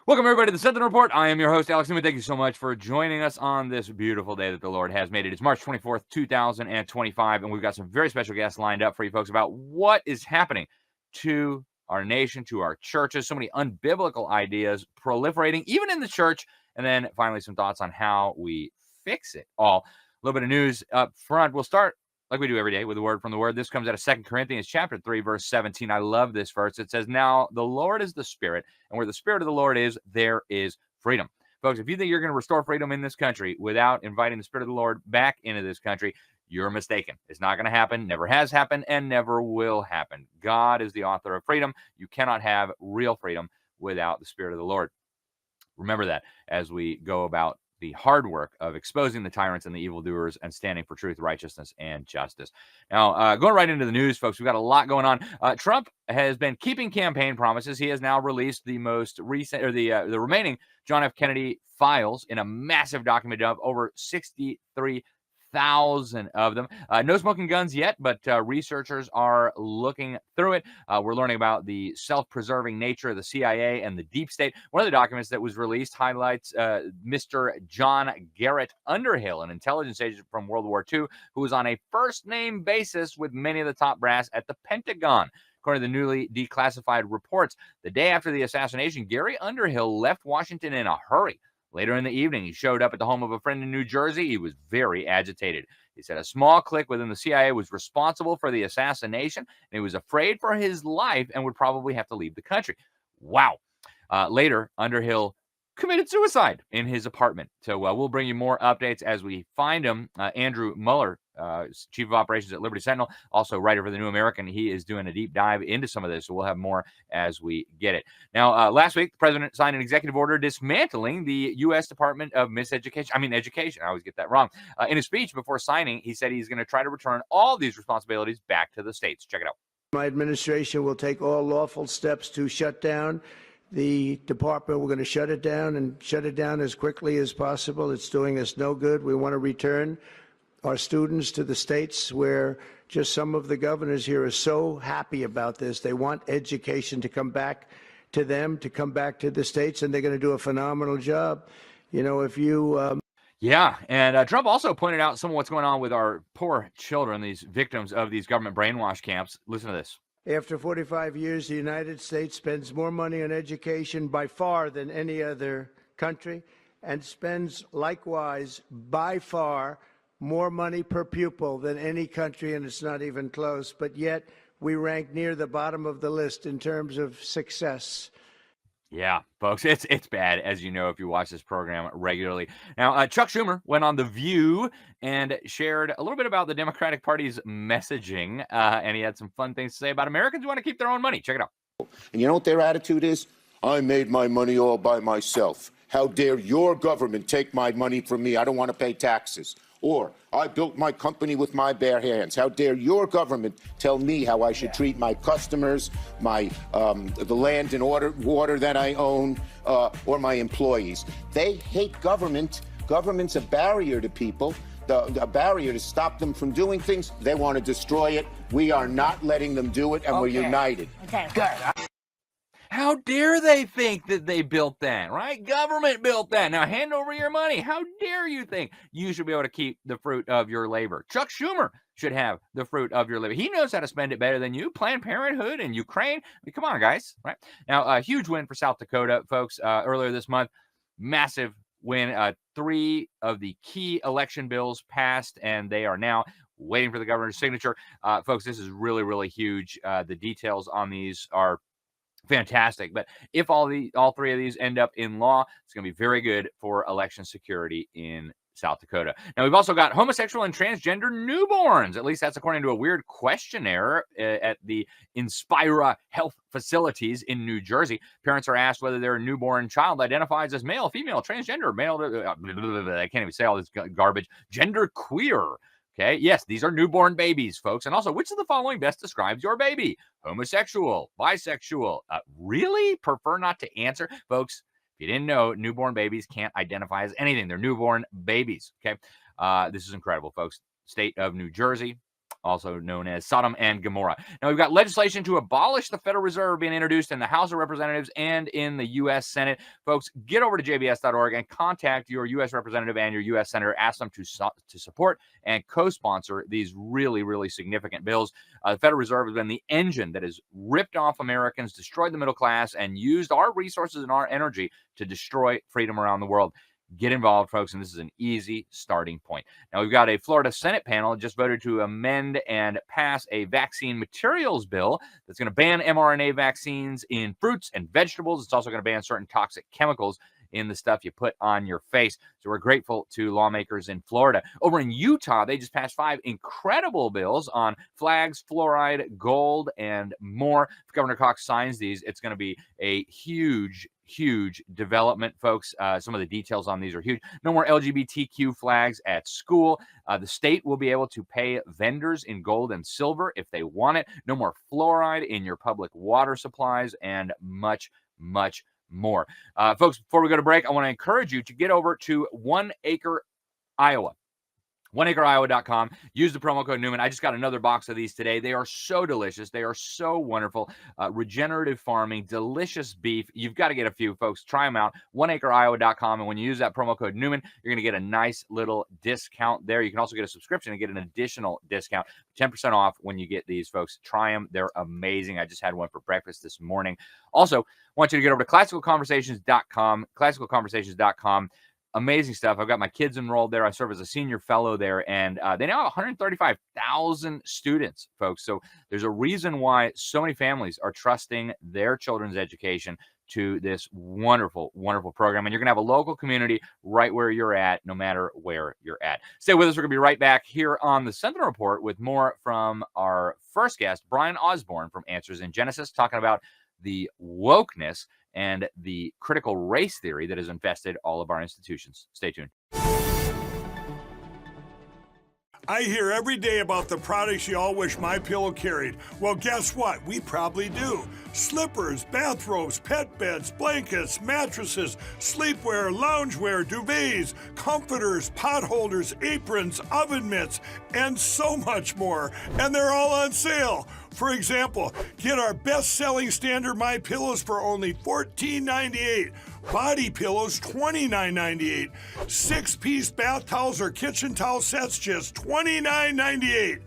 Welcome, everybody, to the Sentinel Report. I am your host, Alex Newman. Thank you so much for joining us on this beautiful day that the Lord has made. It is March 24th, 2025, and we've got some very special guests lined up for you folks about what is happening to our nation, to our churches, so many unbiblical ideas proliferating, even in the church, and then finally some thoughts on how we fix it all. A little bit of news up front. We'll start like we do every day with a word from the Word. This comes out of 2 Corinthians chapter 3, verse 17. I love this verse. It says, "Now the Lord is the Spirit, and where the Spirit of the Lord is, there is freedom." Folks, if you think you're going to restore freedom in this country without inviting the Spirit of the Lord back into this country, you're mistaken. It's not going to happen, never has happened, and never will happen. God is the author of freedom. You cannot have real freedom without the Spirit of the Lord. Remember that as we go about the hard work of exposing the tyrants and the evildoers and standing for truth, righteousness, and justice. Now, going right into the news, folks, we've got a lot going on. Trump has been keeping campaign promises. He has now released the most recent, or the remaining John F. Kennedy files in a massive document of over 63,000 of them. No smoking guns yet, but researchers are looking through it. We're learning about the self-preserving nature of the CIA and the deep state. One of the documents that was released highlights Mr. John Garrett Underhill, an intelligence agent from World War II, who was on a first-name basis with many of the top brass at the Pentagon. According to the newly declassified reports, the day after the assassination, Gary Underhill left Washington in a hurry. Later in the evening, he showed up at the home of a friend in New Jersey. He was very agitated. He said a small clique within the CIA was responsible for the assassination, and he was afraid for his life and would probably have to leave the country. Wow. Later, Underhill committed suicide in his apartment. So we'll bring you more updates as we find him. Andrew Mueller, Chief of Operations at Liberty Sentinel, also writer for the New American, he is doing a deep dive into some of this, so we'll have more as we get it. Now, last week, the president signed an executive order dismantling the U.S. Department of Education. I always get that wrong. In his speech before signing, he said he's going to try to return all these responsibilities back to the states. Check it out. My administration will take all lawful steps to shut down the department. We're going to shut it down and shut it down as quickly as possible. It's doing us no good. We want to return our students to the states, where just some of the governors here are so happy about this. They want education to come back to them, to come back to the states, and they're going to do a phenomenal job. You know, if you... Yeah, and Trump also pointed out some of what's going on with our poor children, these victims of these government brainwash camps. Listen to this. After 45 years, the United States spends more money on education by far than any other country, and spends likewise by far more money per pupil than any country, and it's not even close. But yet we rank near the bottom of the list in terms of success. Yeah, folks, it's bad, as you know, if you watch this program regularly. Now, Chuck Schumer went on The View and shared a little bit about the Democratic Party's messaging, and he had some fun things to say about Americans who want to keep their own money. Check it out. And you know what their attitude is? I made my money all by myself. How dare your government take my money from me? I don't want to pay taxes. Or, I built my company with my bare hands. How dare your government tell me how I should treat my customers, my the land and water that I own, or my employees? They hate government. Government's a barrier to people, a barrier to stop them from doing things. They want to destroy it. We are not letting them do it, and we're united. Okay, good. How dare they think that they built that, right? Government built that. Now hand over your money. How dare you think you should be able to keep the fruit of your labor? Chuck Schumer should have the fruit of your labor. He knows how to spend it better than you. Planned Parenthood and Ukraine. I mean, come on, guys, right? Now, a huge win for South Dakota, folks, earlier this month. Massive win. 3 of the key election bills passed, and they are now waiting for the governor's signature. Folks, this is really, really huge. The details on these are fantastic. But if all 3 of these end up in law, it's going to be very good for election security in South Dakota. Now, we've also got homosexual and transgender newborns. At least that's according to a weird questionnaire at the Inspira Health facilities in New Jersey. Parents are asked whether their newborn child identifies as male, female, transgender, male, I can't even say all this garbage, gender queer. Okay, yes, these are newborn babies, folks. And also, which of the following best describes your baby? Homosexual, bisexual, really? Prefer not to answer? Folks, if you didn't know, newborn babies can't identify as anything. They're newborn babies, okay? This is incredible, folks. State of New Jersey also known as Sodom and Gomorrah. Now, we've got legislation to abolish the Federal Reserve being introduced in the House of Representatives and in the U.S. Senate. Folks, get over to jbs.org and contact your U.S. representative and your U.S. senator. Ask them to support and co-sponsor these really, really significant bills. The Federal Reserve has been the engine that has ripped off Americans, destroyed the middle class, and used our resources and our energy to destroy freedom around the world. Get involved, folks, and this is an easy starting point. Now, we've got a Florida Senate panel that just voted to amend and pass a vaccine materials bill that's going to ban mRNA vaccines in fruits and vegetables. It's also going to ban certain toxic chemicals in the stuff you put on your face. So we're grateful to lawmakers in Florida. Over in Utah, they just passed 5 incredible bills on flags, fluoride, gold, and more. If Governor Cox signs these, it's going to be a huge development, folks. Some of the details on these are huge. No more LGBTQ flags at school. The state will be able to pay vendors in gold and silver if they want it. No more fluoride in your public water supplies, and much more. Folks, before we go to break, I want to encourage you to get over to 1 Acre Iowa. OneAcreIowa.com. Use the promo code Newman. I just got another box of these today. They are so delicious. They are so wonderful. Regenerative farming, delicious beef. You've got to get a few, folks. Try them out. OneAcreIowa.com. And when you use that promo code Newman, you're going to get a nice little discount there. You can also get a subscription and get an additional discount, 10% off when you get these, folks. Try them. They're amazing. I just had one for breakfast this morning. Also, I want you to get over to classicalconversations.com. Classicalconversations.com. Amazing stuff. I've got my kids enrolled there. I serve as a senior fellow there, and they now have 135,000 students, folks. So there's a reason why so many families are trusting their children's education to this wonderful, wonderful program. And you're going to have a local community right where you're at, no matter where you're at. Stay with us. We're going to be right back here on the Sentinel Report with more from our first guest, Bryan Osborne from Answers in Genesis, talking about the wokeness and the critical race theory that has infested all of our institutions. Stay tuned. I hear every day about the products you all wish MyPillow carried. Well, guess what? We probably do. Slippers, bathrobes, pet beds, blankets, mattresses, sleepwear, loungewear, duvets, comforters, pot holders, aprons, oven mitts, and so much more. And they're all on sale. For example, get our best-selling standard MyPillows for only $14.98. Body pillows, $29.98. 6-piece bath towels or kitchen towel sets, just $29.98.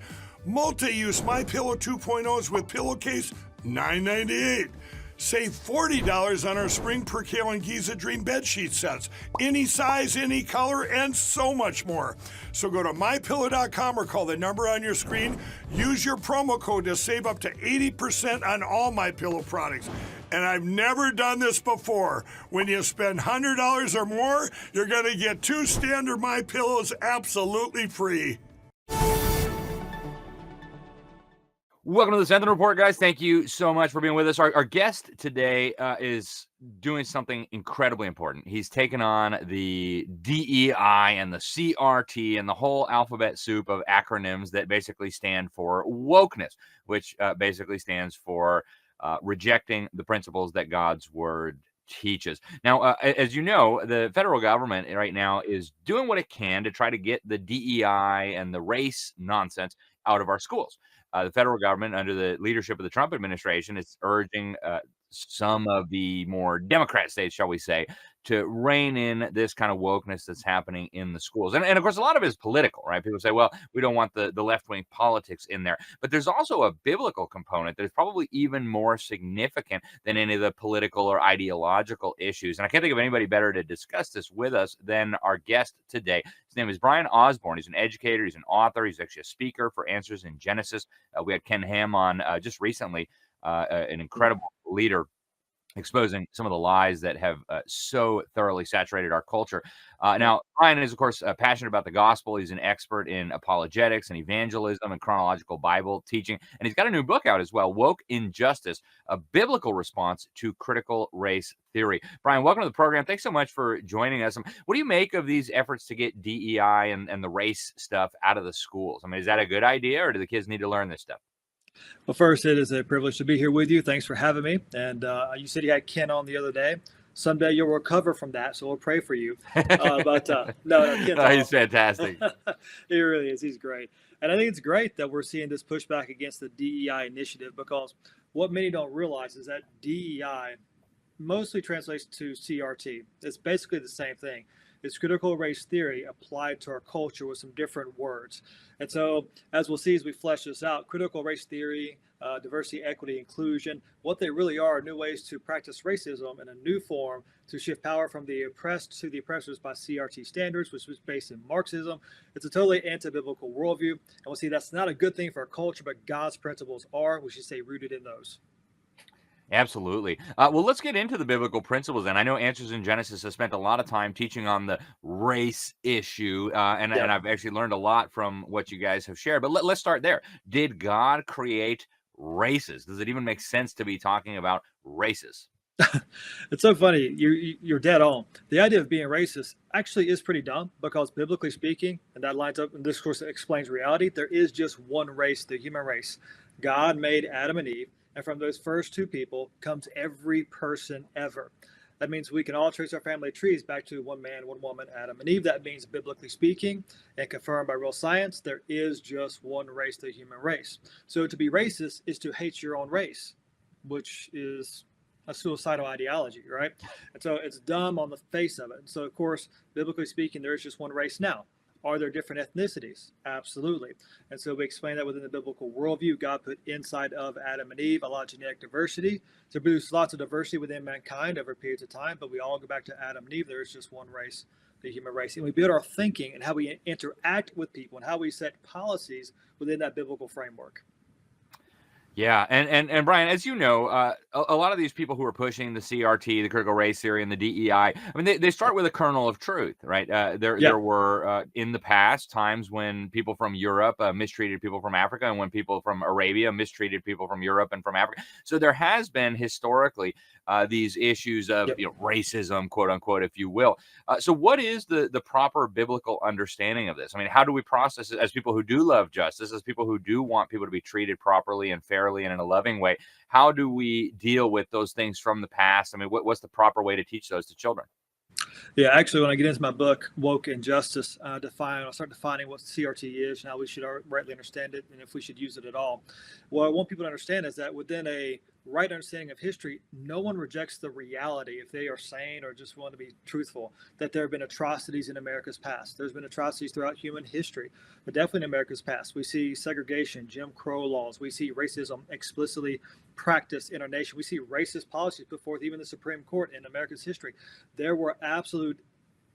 Multi-use MyPillow 2.0s with pillowcase, $9.98. Save $40 on our Spring Percale and Giza Dream bedsheet sets. Any size, any color, and so much more. So go to MyPillow.com or call the number on your screen. Use your promo code to save up to 80% on all MyPillow products. And I've never done this before. When you spend $100 or more, you're going to get 2 standard MyPillows absolutely free. Welcome to the Sentinel Report, guys. Thank you so much for being with us. Our guest today is doing something incredibly important. He's taken on the DEI and the CRT and the whole alphabet soup of acronyms that basically stand for wokeness, which basically stands for rejecting the principles that God's word teaches. Now, as you know, the federal government right now is doing what it can to try to get the DEI and the race nonsense out of our schools. The federal government, under the leadership of the Trump administration, is urging some of the more Democrat states, shall we say, to rein in this kind of wokeness that's happening in the schools. And of course, a lot of it is political, right? People say, well, we don't want the left-wing politics in there. But there's also a biblical component that is probably even more significant than any of the political or ideological issues. And I can't think of anybody better to discuss this with us than our guest today. His name is Bryan Osborne. He's an educator. He's an author. He's actually a speaker for Answers in Genesis. We had Ken Ham on just recently, an incredible leader exposing some of the lies that have so thoroughly saturated our culture. Now, Bryan is, of course, passionate about the gospel. He's an expert in apologetics and evangelism and chronological Bible teaching. And he's got a new book out as well, Woke Injustice, a biblical response to critical race theory. Bryan, welcome to the program. Thanks so much for joining us. What do you make of these efforts to get DEI and the race stuff out of the schools? I mean, is that a good idea, or do the kids need to learn this stuff? Well, first, it is a privilege to be here with you. Thanks for having me. And you said you had Ken on the other day. Someday you'll recover from that, so we'll pray for you. No, Kent's Oh, he's awesome. fantastic. He really is. He's great. And I think it's great that we're seeing this pushback against the DEI initiative, because what many don't realize is that DEI mostly translates to CRT. It's basically the same thing. It's critical race theory applied to our culture with some different words. And so, as we'll see as we flesh this out, critical race theory, diversity, equity, inclusion, what they really are new ways to practice racism in a new form to shift power from the oppressed to the oppressors by CRT standards, which was based in Marxism. It's a totally anti-biblical worldview. And we'll see that's not a good thing for our culture, but God's principles are, we should say, rooted in those. Absolutely. Well, let's get into the biblical principles. And I know Answers in Genesis has spent a lot of time teaching on the race issue. And I've actually learned a lot from what you guys have shared. But let's start there. Did God create races? Does it even make sense to be talking about races? It's so funny. You're dead on. The idea of being racist actually is pretty dumb, because biblically speaking, and that lines up, and this course explains reality, there is just one race, the human race. God made Adam and Eve, and from those first two people comes every person ever. That means we can all trace our family trees back to one man, one woman, Adam and Eve. That means, biblically speaking, and confirmed by real science, there is just one race, the human race. So to be racist is to hate your own race, which is a suicidal ideology, right? And so it's dumb on the face of it. And so, of course, biblically speaking, there is just one race now. Are there different ethnicities? Absolutely. And so we explain that within the biblical worldview, God put inside of Adam and Eve a lot of genetic diversity to produce lots of diversity within mankind over periods of time. But we all go back to Adam and Eve. There is just one race, the human race. And we build our thinking and how we interact with people and how we set policies within that biblical framework. Yeah, and Brian, as you know, a lot of these people who are pushing the CRT, the critical race theory, and the DEI, I mean, they start with a kernel of truth, right? There were in the past times when people from Europe mistreated people from Africa, and when people from Arabia mistreated people from Europe and from Africa. So there has been historically these issues of racism, quote unquote, if you will. So what is the proper biblical understanding of this? I mean, how do we process it as people who do love justice, as people who do want people to be treated properly and fairly and in a loving way? How do we deal with those things from the past? I mean, what's the proper way to teach those to children? Yeah, actually, when I get into my book, Woke Injustice, I'll start defining what CRT is and how we should rightly understand it, and if we should use it at all. What I want people to understand is that within a right understanding of history, no one rejects the reality, if they are sane or just want to be truthful, that there have been atrocities in America's past. There's been atrocities throughout human history, but definitely in America's past. We see segregation, Jim Crow laws. We see racism explicitly practiced in our nation. We see racist policies put forth, even the Supreme Court in America's history. There were absolute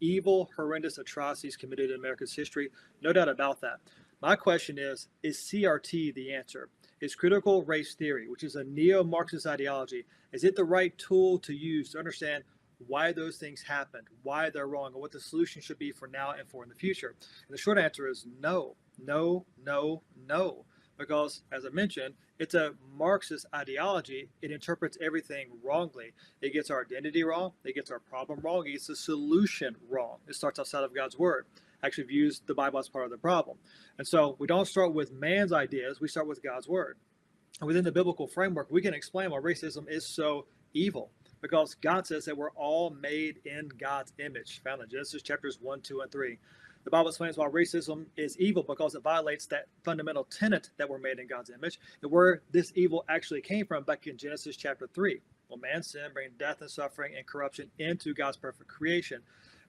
evil, horrendous atrocities committed in America's history. No doubt about that. My question is CRT the answer? Is critical race theory, which is a neo-Marxist ideology, is it the right tool to use to understand why those things happened, why they're wrong, and what the solution should be for now and for in the future? And the short answer is no, no, no, no. Because, as I mentioned, it's a Marxist ideology. It interprets everything wrongly. It gets our identity wrong. It gets our problem wrong. It gets the solution wrong. It starts outside of God's word. Actually views the Bible as part of the problem. And so we don't start with man's ideas. We start with God's word. And within the biblical framework, we can explain why racism is so evil. Because God says that we're all made in God's image, found in Genesis chapters 1, 2, and 3. The Bible explains why racism is evil, because it violates that fundamental tenet that we're made in God's image, and where this evil actually came from back in Genesis chapter 3. Well, man's sin bring death and suffering and corruption into God's perfect creation.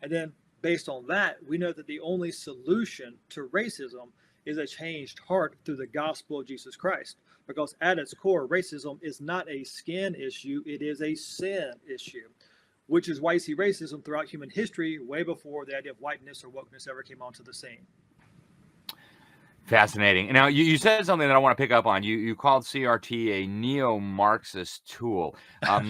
And then based on that, we know that the only solution to racism is a changed heart through the gospel of Jesus Christ. Because at its core, racism is not a skin issue, it is a sin issue. Which is why you see racism throughout human history, way before the idea of whiteness or wokeness ever came onto the scene. Fascinating. Now, you said something that I want to pick up on. You called CRT a neo-Marxist tool.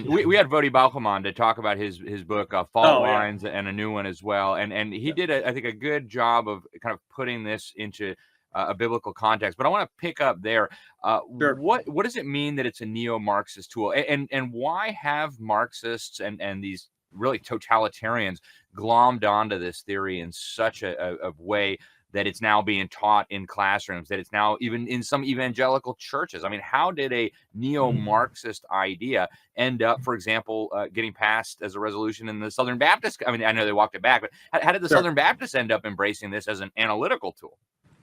We had Vodi Bauchman to talk about his book, Fault Lines, and a new one as well. And he did, I think, a good job of kind of putting this into a biblical context. But I want to pick up there. Sure. What does it mean that it's a neo-Marxist tool? And why have Marxists and these really totalitarians glommed onto this theory in such a way that it's now being taught in classrooms, that it's now even in some evangelical churches. I mean, how did a neo-Marxist idea end up, for example, getting passed as a resolution in the Southern Baptist? I mean, I know they walked it back, but how did the Sure. Southern Baptists end up embracing this as an analytical tool?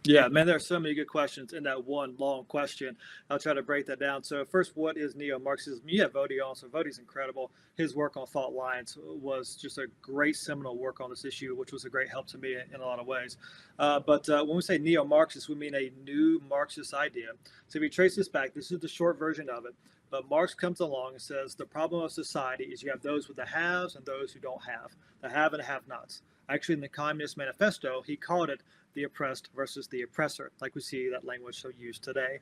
Yeah, man, there are so many good questions in that one long question. I'll try to break that down. So first, what is neo-Marxism? You have Vody on, so Vody's incredible. His work on fault lines was just a great seminal work on this issue, which was a great help to me in a lot of ways. But when we say neo-Marxist, we mean a new Marxist idea. So if you trace this back, this is the short version of it. But Marx comes along and says the problem of society is you have those with the haves and those who don't have, the have and the have-nots. Actually, in the Communist Manifesto, he called it the oppressed versus the oppressor, like we see that language so used today.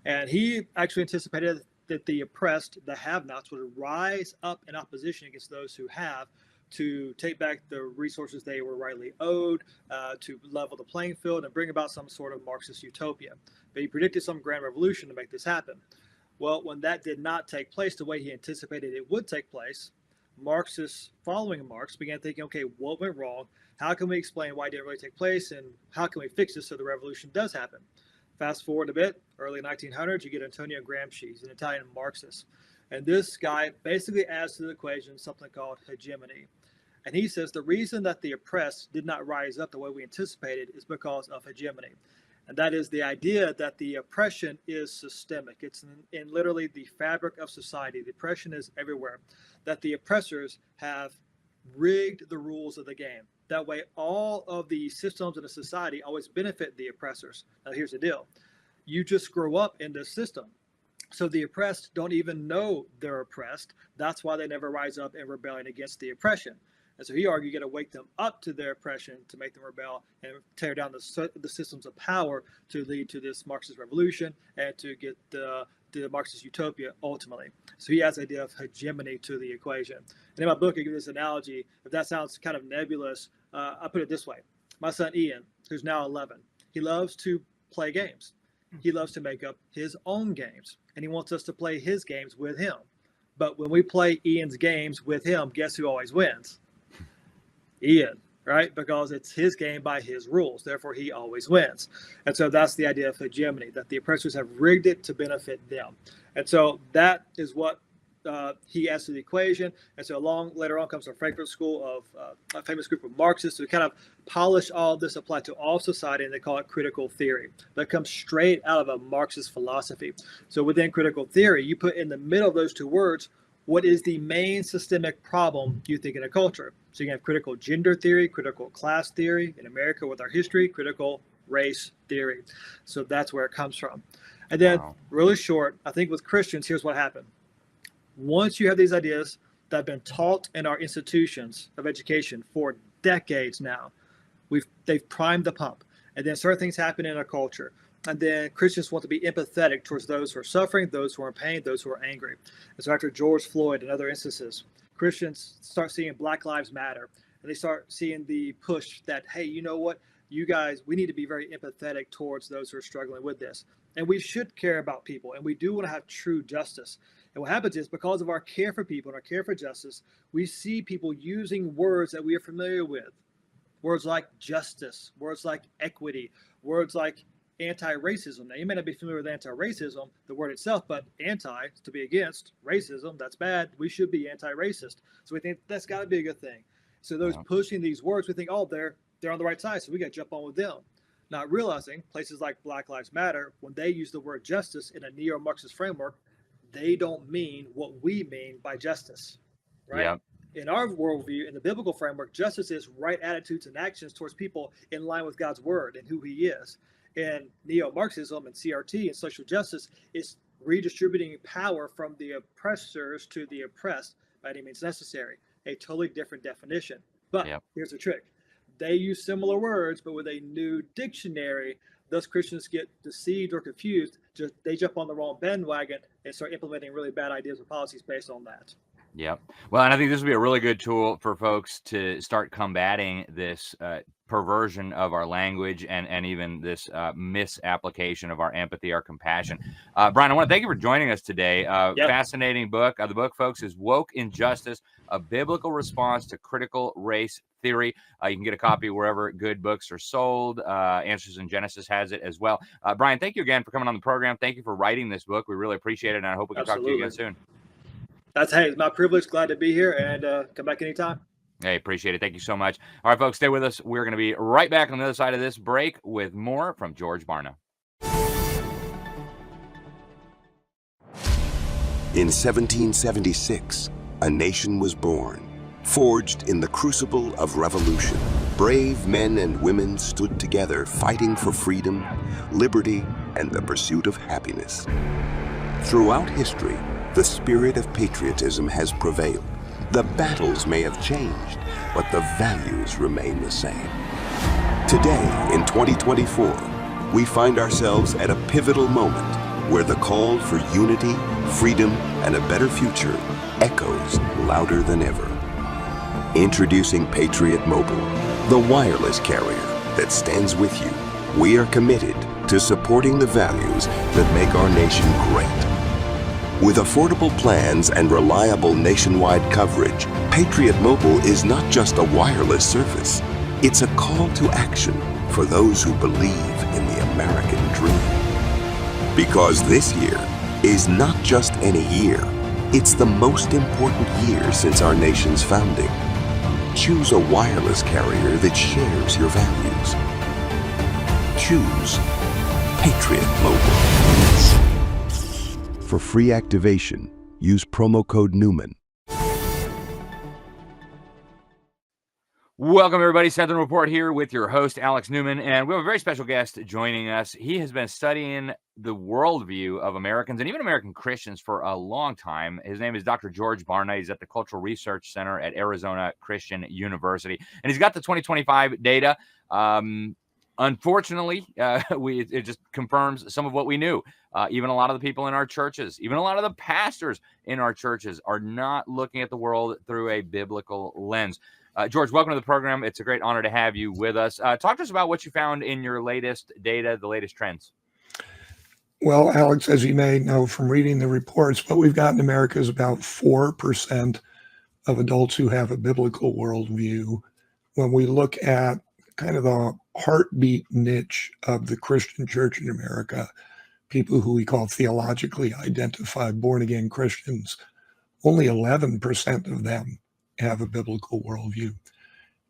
And he actually anticipated that the oppressed, the have-nots, would rise up in opposition against those who have to take back the resources they were rightly owed, to level the playing field and bring about some sort of Marxist utopia. But he predicted some grand revolution to make this happen. Well, when that did not take place the way he anticipated it would take place, Marxists following Marx began thinking, okay, what went wrong? How can we explain why it didn't really take place? And how can we fix this so the revolution does happen? Fast forward a bit, early 1900s, you get Antonio Gramsci. He's an Italian Marxist. And this guy basically adds to the equation something called hegemony. And he says the reason that the oppressed did not rise up the way we anticipated is because of hegemony. And that is the idea that the oppression is systemic. It's in literally the fabric of society. The oppression is everywhere. That the oppressors have rigged the rules of the game. That way, all of the systems in a society always benefit the oppressors. Now, here's the deal. You just grow up in this system. So the oppressed don't even know they're oppressed. That's why they never rise up in rebellion against the oppression. And so he argued you got to wake them up to their oppression to make them rebel and tear down the systems of power to lead to this Marxist revolution and to get the Marxist utopia ultimately. So he has the idea of hegemony to the equation. And in my book, I give this analogy. If that sounds kind of nebulous, I put it this way. My son Ian, who's now 11, he loves to play games. He loves to make up his own games, and he wants us to play his games with him. But when we play Ian's games with him, guess who always wins? Ian, right? Because it's his game by his rules. Therefore, he always wins. And so that's the idea of hegemony, that the oppressors have rigged it to benefit them. And so that is what he adds to the equation. And so later on comes a Frankfurt School of a famous group of Marxists who kind of polish all this, apply to all society, and they call it critical theory. That comes straight out of a Marxist philosophy. So within critical theory, you put in the middle of those two words, what is the main systemic problem you think in a culture? So you can have critical gender theory, critical class theory, in America with our history, critical race theory. So that's where it comes from. And then really short, I think with Christians, here's what happened. Once you have these ideas that have been taught in our institutions of education for decades now, they've primed the pump. And then certain things happen in our culture. And then Christians want to be empathetic towards those who are suffering, those who are in pain, those who are angry. And so after George Floyd and other instances, Christians start seeing Black Lives Matter. And they start seeing the push that, hey, you know what? You guys, we need to be very empathetic towards those who are struggling with this. And we should care about people. And we do want to have true justice. And what happens is because of our care for people and our care for justice, we see people using words that we are familiar with. Words like justice, words like equity, words like anti-racism. Now, you may not be familiar with anti-racism, the word itself, but anti, to be against, racism, that's bad. We should be anti-racist. So we think that's got to be a good thing. So those pushing these words, we think, oh, they're on the right side, so we got to jump on with them. Not realizing places like Black Lives Matter, when they use the word justice in a neo-Marxist framework, they don't mean what we mean by justice, right? Yep. In our worldview, in the biblical framework, justice is right attitudes and actions towards people in line with God's word and who he is. And neo-Marxism and CRT and social justice is redistributing power from the oppressors to the oppressed by any means necessary. A totally different definition. But here's the trick. They use similar words, but with a new dictionary, thus Christians get deceived or confused. They jump on the wrong bandwagon and start implementing really bad ideas and policies based on that. Yep. Well, and I think this would be a really good tool for folks to start combating this perversion of our language and even this misapplication of our empathy, our compassion. Brian, I want to thank you for joining us today. Yep. Fascinating book. The book, folks, is Woke Injustice, A Biblical Response to Critical Race Theory. You can get a copy wherever good books are sold. Answers in Genesis has it as well. Brian, thank you again for coming on the program. Thank you for writing this book. We really appreciate it, and I hope we can talk to you again soon. It's my privilege. Glad to be here, and come back anytime. Hey, appreciate it. Thank you so much. All right, folks, stay with us. We're going to be right back on the other side of this break with more from George Barna. In 1776, a nation was born, forged in the crucible of revolution. Brave men and women stood together fighting for freedom, liberty, and the pursuit of happiness. Throughout history, the spirit of patriotism has prevailed. The battles may have changed, but the values remain the same. Today, in 2024, we find ourselves at a pivotal moment where the call for unity, freedom, and a better future echoes louder than ever. Introducing Patriot Mobile, the wireless carrier that stands with you. We are committed to supporting the values that make our nation great. With affordable plans and reliable nationwide coverage, Patriot Mobile is not just a wireless service. It's a call to action for those who believe in the American dream. Because this year is not just any year, it's the most important year since our nation's founding. Choose a wireless carrier that shares your values. Choose Patriot Mobile. For free activation, use promo code Newman. Welcome, everybody. Sentinel Report here with your host, Alex Newman, and we have a very special guest joining us. He has been studying the worldview of Americans and even American Christians for a long time. His name is Dr. George Barna. He's at the Cultural Research Center at Arizona Christian University, and he's got the 2025 data. Unfortunately, it just confirms some of what we knew. Even a lot of the people in our churches, even a lot of the pastors in our churches are not looking at the world through a biblical lens. George, welcome to the program. It's a great honor to have you with us. Talk to us about what you found in your latest data, the latest trends. Well, Alex, as you may know from reading the reports, what we've got in America is about 4% of adults who have a biblical worldview. When we look at kind of the heartbeat niche of the Christian church in America, people who we call theologically identified born-again Christians, only 11% of them have a biblical worldview.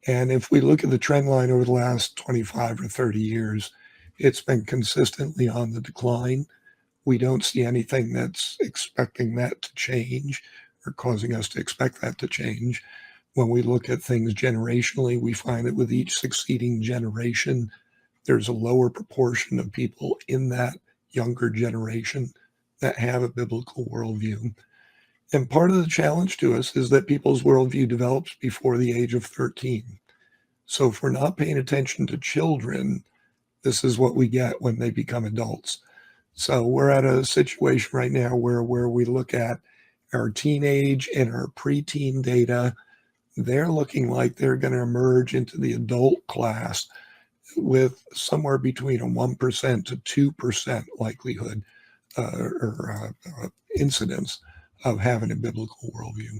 And if we look at the trend line over the last 25 or 30 years, it's been consistently on the decline. We don't see anything that's expecting that to change or causing us to expect that to change. When we look at things generationally, we find that with each succeeding generation, there's a lower proportion of people in that younger generation that have a biblical worldview. And part of the challenge to us is that people's worldview develops before the age of 13. So if we're not paying attention to children, this is what we get when they become adults. So we're at a situation right now where we look at our teenage and our preteen data. They're looking like they're going to emerge into the adult class with somewhere between a 1% to 2% likelihood or incidence of having a biblical worldview.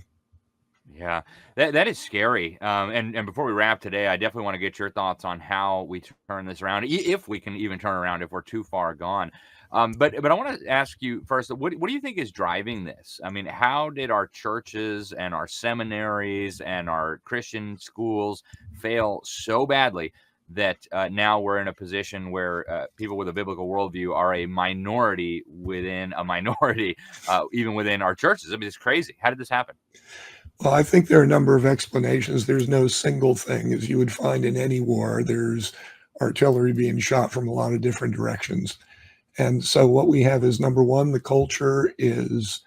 Yeah, that is scary. And before we wrap today, I definitely want to get your thoughts on how we turn this around, if we can even turn around, if we're too far gone. But I want to ask you first, what do you think is driving this? I mean, how did our churches and our seminaries and our Christian schools fail so badly that now we're in a position where people with a biblical worldview are a minority within a minority, even within our churches? I mean, it's crazy. How did this happen? Well, I think there are a number of explanations. There's no single thing. As you would find in any war, there's artillery being shot from a lot of different directions. And so what we have is, number one, the culture is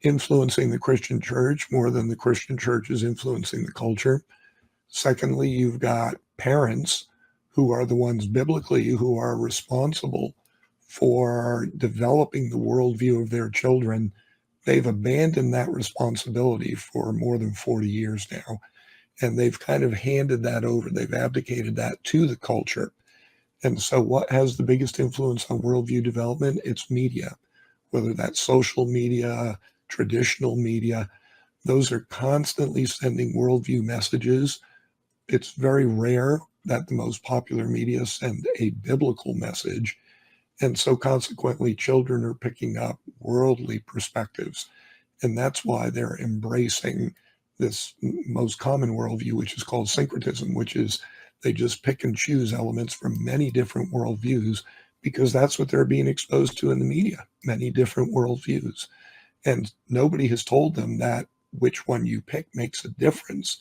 influencing the Christian church more than the Christian church is influencing the culture. Secondly, you've got parents who are the ones biblically who are responsible for developing the worldview of their children. they've abandoned that responsibility for more than 40 years now. And they've kind of handed that over. They've abdicated that to the culture. And so what has the biggest influence on worldview development? It's media, whether that's social media, traditional media. Those are constantly sending worldview messages. It's very rare that the most popular media send a biblical message. And so consequently, children are picking up worldly perspectives. And that's why they're embracing this most common worldview, which is called syncretism, which is they just pick and choose elements from many different worldviews because that's what they're being exposed to in the media, many different worldviews. And nobody has told them that which one you pick makes a difference.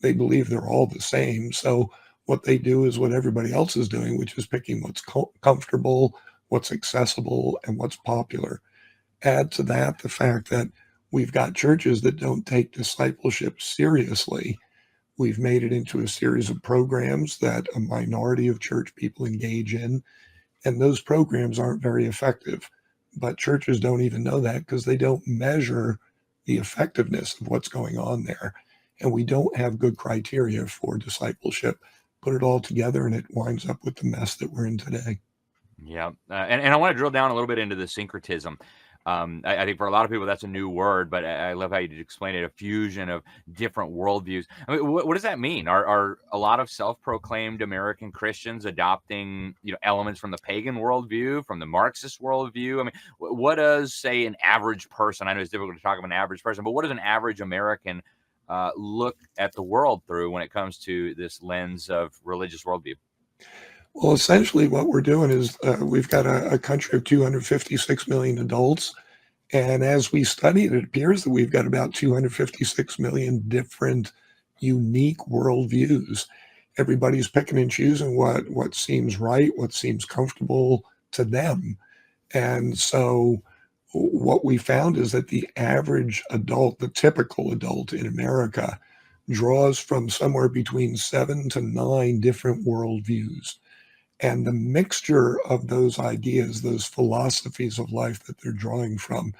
They believe they're all the same. So what they do is what everybody else is doing, which is picking what's comfortable, what's accessible, and what's popular. Add to that the fact that we've got churches that don't take discipleship seriously. We've made it into a series of programs that a minority of church people engage in, and those programs aren't very effective. But churches don't even know that because they don't measure the effectiveness of what's going on there. And we don't have good criteria for discipleship. Put it all together and it winds up with the mess that we're in today. Yeah. And I want to drill down a little bit into the syncretism. I think for a lot of people, that's a new word, but I love how you explain it, a fusion of different worldviews. I mean, what does that mean? Are a lot of self-proclaimed American Christians adopting, elements from the pagan worldview, from the Marxist worldview? I mean, what does, say, an average person, I know it's difficult to talk about an average person, but what does an average American look at the world through when it comes to this lens of religious worldview? Well, essentially what we're doing is we've got a country of 256 million adults. And as we study it, it appears that we've got about 256 million different unique worldviews. Everybody's picking and choosing what seems right, what seems comfortable to them. And so what we found is that the average adult, the typical adult in America, draws from somewhere between 7 to 9 different worldviews. And the mixture of those ideas, those philosophies of life that they're drawing from,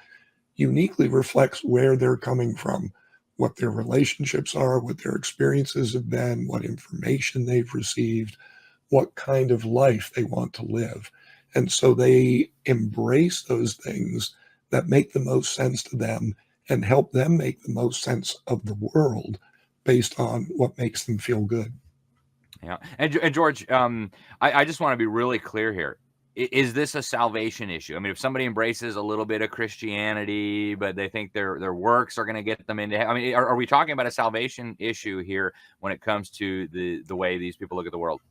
uniquely reflects where they're coming from, what their relationships are, what their experiences have been, what information they've received, what kind of life they want to live. And so they embrace those things that make the most sense to them and help them make the most sense of the world based on what makes them feel good. Yeah. And George, I just want to be really clear here. Is this a salvation issue? I mean, if somebody embraces a little bit of Christianity, but they think their works are going to get them into, I mean, are we talking about a salvation issue here when it comes to the way these people look at the world?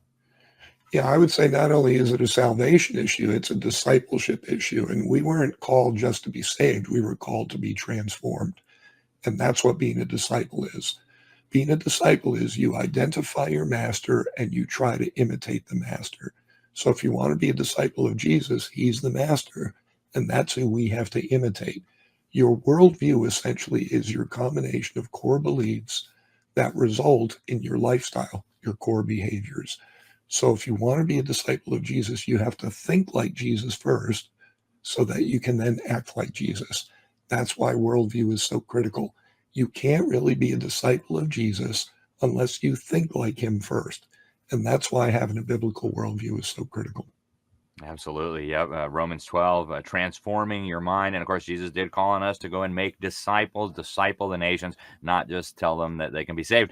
Yeah, I would say not only is it a salvation issue, it's a discipleship issue. And we weren't called just to be saved. We were called to be transformed. And that's what being a disciple is. Being a disciple is you identify your master and you try to imitate the master. So if you want to be a disciple of Jesus, he's the master, and that's who we have to imitate. Your worldview essentially is your combination of core beliefs that result in your lifestyle, your core behaviors. So if you want to be a disciple of Jesus, you have to think like Jesus first so that you can then act like Jesus. That's why worldview is so critical. You can't really be a disciple of Jesus unless you think like him first. And that's why having a biblical worldview is so critical. Absolutely. Yeah. Romans 12, transforming your mind. And of course, Jesus did call on us to go and make disciples, disciple the nations, not just tell them that they can be saved.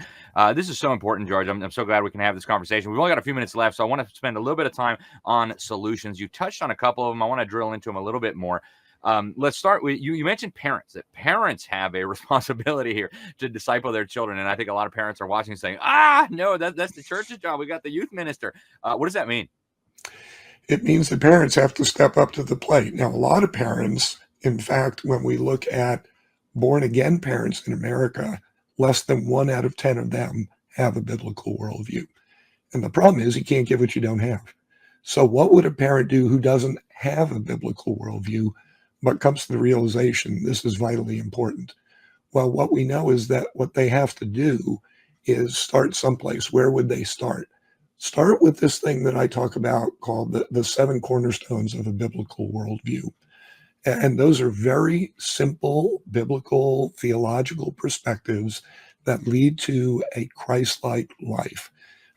This is so important, George. I'm so glad we can have this conversation. We've only got a few minutes left, so I want to spend a little bit of time on solutions. You touched on a couple of them. I want to drill into them a little bit more. Let's start with you mentioned parents, that parents have a responsibility here to disciple their children. And I think a lot of parents are watching saying, no, that's the church's job. We got the youth minister. What does that mean? It means that parents have to step up to the plate. Now, a lot of parents, in fact, when we look at born again parents in America, less than 1 out of 10 of them have a biblical worldview. And the problem is you can't give what you don't have. So what would a parent do who doesn't have a biblical worldview, but comes to the realization this is vitally important? Well, what we know is that what they have to do is start someplace. Where would they start? Start with this thing that I talk about called the 7 cornerstones of a biblical worldview. And those are very simple biblical theological perspectives that lead to a Christ-like life.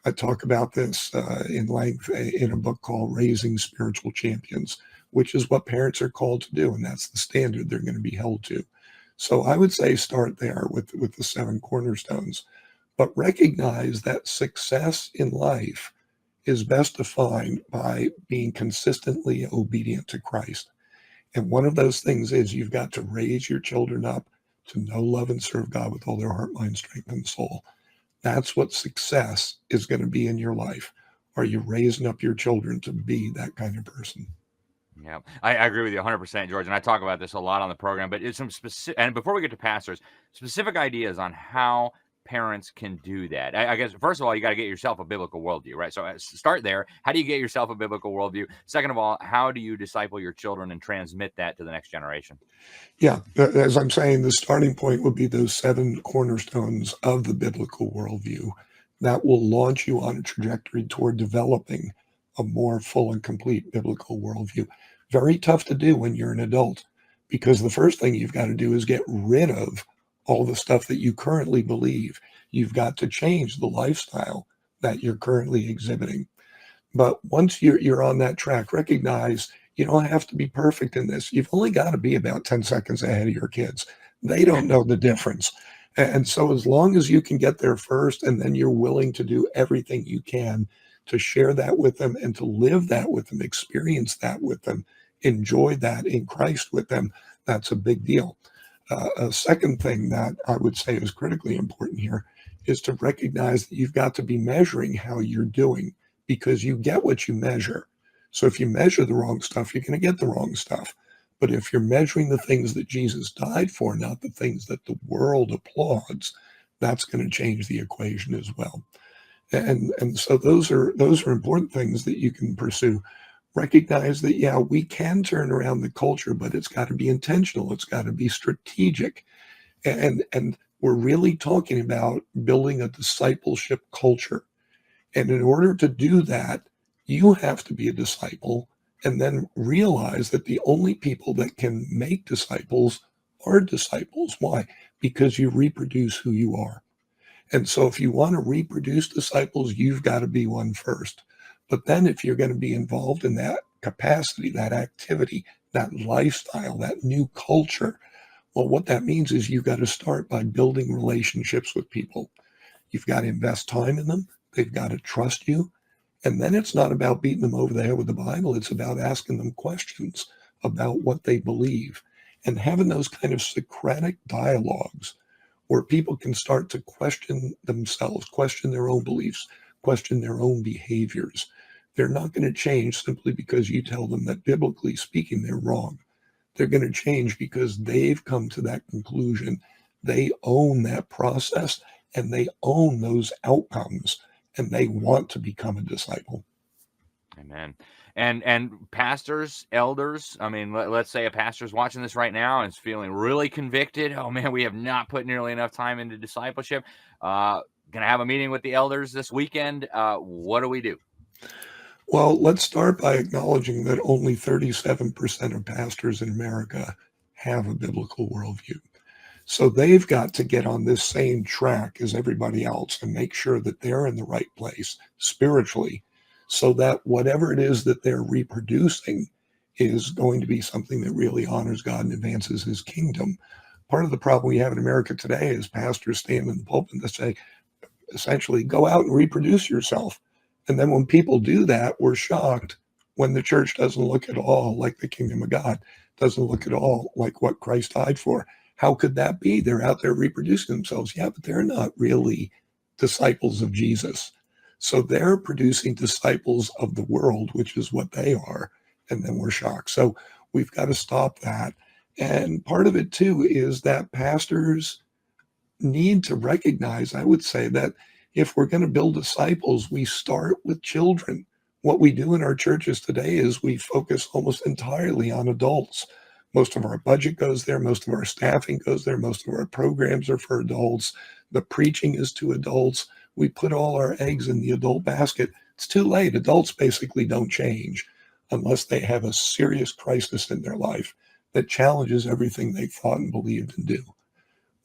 I talk about this in length in a book called Raising Spiritual Champions, which is what parents are called to do, and that's the standard they're going to be held to. So I would say start there with the 7 cornerstones, but recognize that success in life is best defined by being consistently obedient to Christ. And one of those things is you've got to raise your children up to know, love, and serve God with all their heart, mind, strength, and soul. That's what success is going to be in your life. Are you raising up your children to be that kind of person? Yeah, I agree with you 100%, George. And I talk about this a lot on the program, but it's some specific, and before we get to pastors, specific ideas on how parents can do that. I guess, first of all, you got to get yourself a biblical worldview, right? So start there. How do you get yourself a biblical worldview? Second of all, how do you disciple your children and transmit that to the next generation? Yeah, as I'm saying, the starting point would be those 7 cornerstones of the biblical worldview that will launch you on a trajectory toward developing a more full and complete biblical worldview. Very tough to do when you're an adult, because the first thing you've got to do is get rid of all the stuff that you currently believe. You've got to change the lifestyle that you're currently exhibiting. But once you're on that track, recognize you don't have to be perfect in this. You've only got to be about 10 seconds ahead of your kids. They don't know the difference. And so as long as you can get there first, and then you're willing to do everything you can to share that with them and to live that with them, experience that with them, enjoy that in Christ with them, that's a big deal. A second thing that I would say is critically important here is to recognize that you've got to be measuring how you're doing, because you get what you measure. So if you measure the wrong stuff, you're going to get the wrong stuff. But if you're measuring the things that Jesus died for, not the things that the world applauds, that's going to change the equation as well. And so those are important things that you can pursue. Recognize that, yeah, we can turn around the culture, but it's got to be intentional. It's got to be strategic. And we're really talking about building a discipleship culture. And in order to do that, you have to be a disciple, and then realize that the only people that can make disciples are disciples. Why? Because you reproduce who you are. And so if you want to reproduce disciples, you've got to be one first. But then if you're going to be involved in that capacity, that activity, that lifestyle, that new culture, well, what that means is you've got to start by building relationships with people. You've got to invest time in them. They've got to trust you. And then it's not about beating them over the head with the Bible. It's about asking them questions about what they believe and having those kind of Socratic dialogues where people can start to question themselves, question their own beliefs, question their own behaviors. They're not going to change simply because you tell them that biblically speaking, they're wrong. They're going to change because they've come to that conclusion. They own that process and they own those outcomes, and they want to become a disciple. Amen. And pastors, elders, I mean, let's say a pastor's watching this right now and is feeling really convicted. Oh man, we have not put nearly enough time into discipleship. Gonna have a meeting with the elders this weekend. What do we do? Well, let's start by acknowledging that only 37% of pastors in America have a biblical worldview. So they've got to get on this same track as everybody else and make sure that they're in the right place spiritually, so that whatever it is that they're reproducing is going to be something that really honors God and advances his kingdom. Part of the problem we have in America today is pastors stand in the pulpit and say, essentially, go out and reproduce yourself. And then when people do that, we're shocked when the church doesn't look at all like the kingdom of God, doesn't look at all like what Christ died for. How could that be? They're out there reproducing themselves. Yeah, but they're not really disciples of Jesus. So they're producing disciples of the world, which is what they are. And then we're shocked. So we've got to stop that. And part of it, too, is that pastors need to recognize, I would say, that if we're going to build disciples, we start with children. What we do in our churches today is we focus almost entirely on adults. Most of our budget goes there. Most of our staffing goes there. Most of our programs are for adults. The preaching is to adults. We put all our eggs in the adult basket. It's too late. Adults basically don't change unless they have a serious crisis in their life. that challenges everything they thought and believed and do.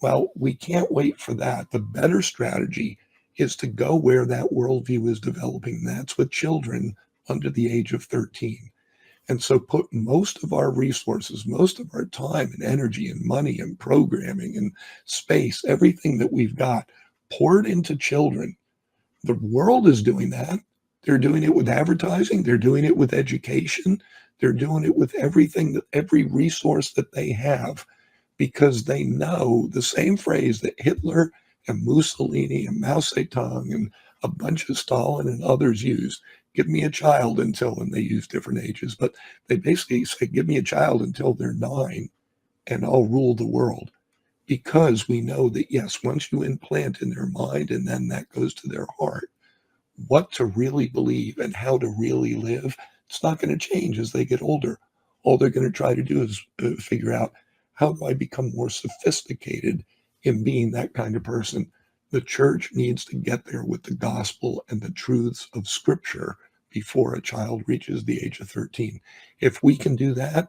Well, we can't wait for that. The better strategy is to go where that worldview is developing. That's with children under the age of 13. And so put most of our resources, most of our time and energy and money and programming and space, everything that we've got, pour it into children. The world is doing that. They're doing it with advertising. They're doing it with education. They're doing it with everything, every resource that they have, because they know the same phrase that Hitler and Mussolini and Mao Zedong and a bunch of Stalin and others used. Give me a child until, and they use different ages, but they basically say, give me a child until they're 9 and I'll rule the world. Because we know that, yes, once you implant in their mind and then that goes to their heart, what to really believe and how to really live, it's not going to change as they get older. All they're going to try to do is figure out, how do I become more sophisticated in being that kind of person? The church needs to get there with the gospel and the truths of Scripture before a child reaches the age of 13. If we can do that,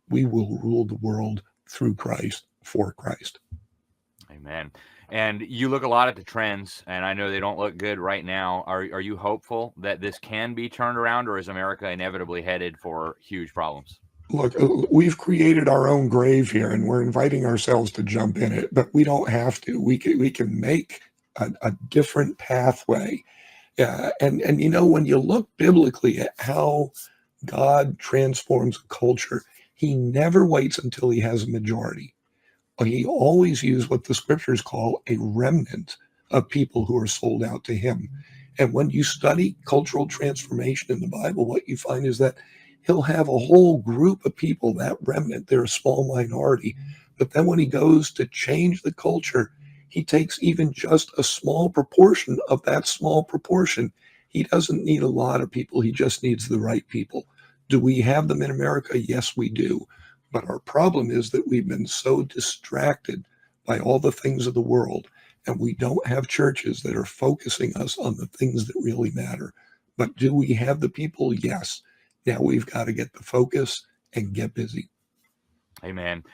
we will rule the world through Christ, for Christ. Amen. And you look a lot at the trends, and I know they don't look good right now. Are you hopeful that this can be turned around, or is America inevitably headed for huge problems? Look, we've created our own grave here, and we're inviting ourselves to jump in it, but we don't have to. We can make a different pathway. And you know, when you look biblically at how God transforms a culture, he never waits until he has a majority. He always used what the scriptures call a remnant of people who are sold out to him. And when you study cultural transformation in the Bible, what you find is that he'll have a whole group of people, that remnant, they're a small minority. But then when he goes to change the culture, he takes even just a small proportion of that small proportion. He doesn't need a lot of people. He just needs the right people. Do we have them in America? Yes, we do. But our problem is that we've been so distracted by all the things of the world, and we don't have churches that are focusing us on the things that really matter. But do we have the people? Yes. Now we've got to get the focus and get busy. Amen.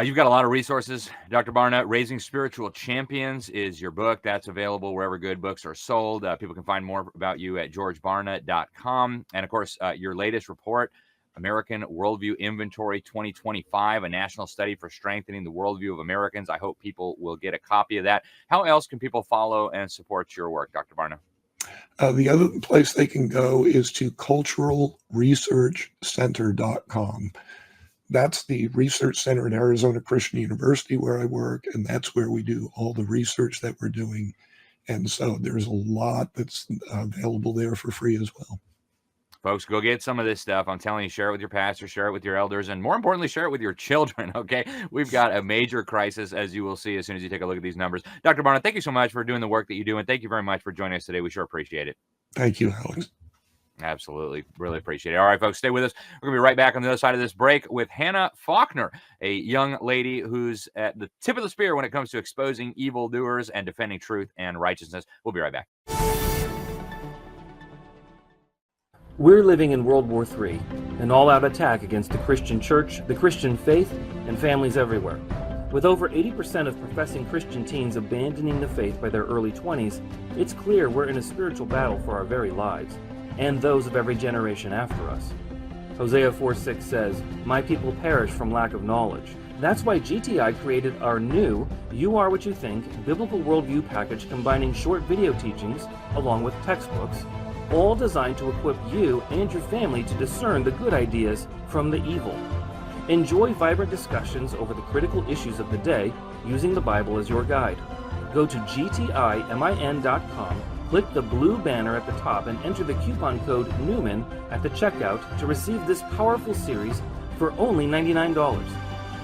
You've got a lot of resources, Dr. Barna. Raising Spiritual Champions is your book. That's available wherever good books are sold. People can find more about you at georgebarna.com. And, of course, your latest report, American Worldview Inventory 2025, a national study for strengthening the worldview of Americans. I hope people will get a copy of that. How else can people follow and support your work, Dr. Barna? The other place they can go is to culturalresearchcenter.com. That's the research center at Arizona Christian University where I work, and that's where we do all the research that we're doing. And so there's a lot that's available there for free as well. Folks, go get some of this stuff. I'm telling you, share it with your pastor, share it with your elders, and more importantly, share it with your children, okay? We've got a major crisis, as you will see as soon as you take a look at these numbers. Dr. Barna, thank you so much for doing the work that you do, and thank you very much for joining us today. We sure appreciate it. Thank you, Alex. Absolutely. Really appreciate it. All right, folks, stay with us. We're going to be right back on the other side of this break with Hannah Faulkner, a young lady who's at the tip of the spear when it comes to exposing evildoers and defending truth and righteousness. We'll be right back. We're living in World War III, an all-out attack against the Christian church, the Christian faith, and families everywhere. With over 80% of professing Christian teens abandoning the faith by their early 20s, it's clear we're in a spiritual battle for our very lives, and those of every generation after us. Hosea 4:6 says, "My people perish from lack of knowledge." That's why GTI created our new You Are What You Think biblical worldview package combining short video teachings along with textbooks, all designed to equip you and your family to discern the good ideas from the evil. Enjoy vibrant discussions over the critical issues of the day using the Bible as your guide. Go to gtimin.com, click the blue banner at the top, and enter the coupon code Newman at the checkout to receive this powerful series for only $99.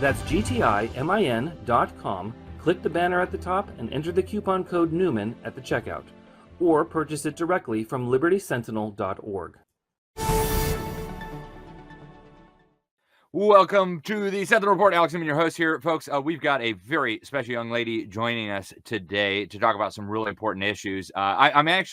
That's gtimin.com, click the banner at the top, and enter the coupon code Newman at the checkout. Or purchase it directly from libertysentinel.org. Welcome to the Sentinel Report. Alex Newman, your host here, folks. We've got a very special young lady joining us today to talk about some really important issues. I met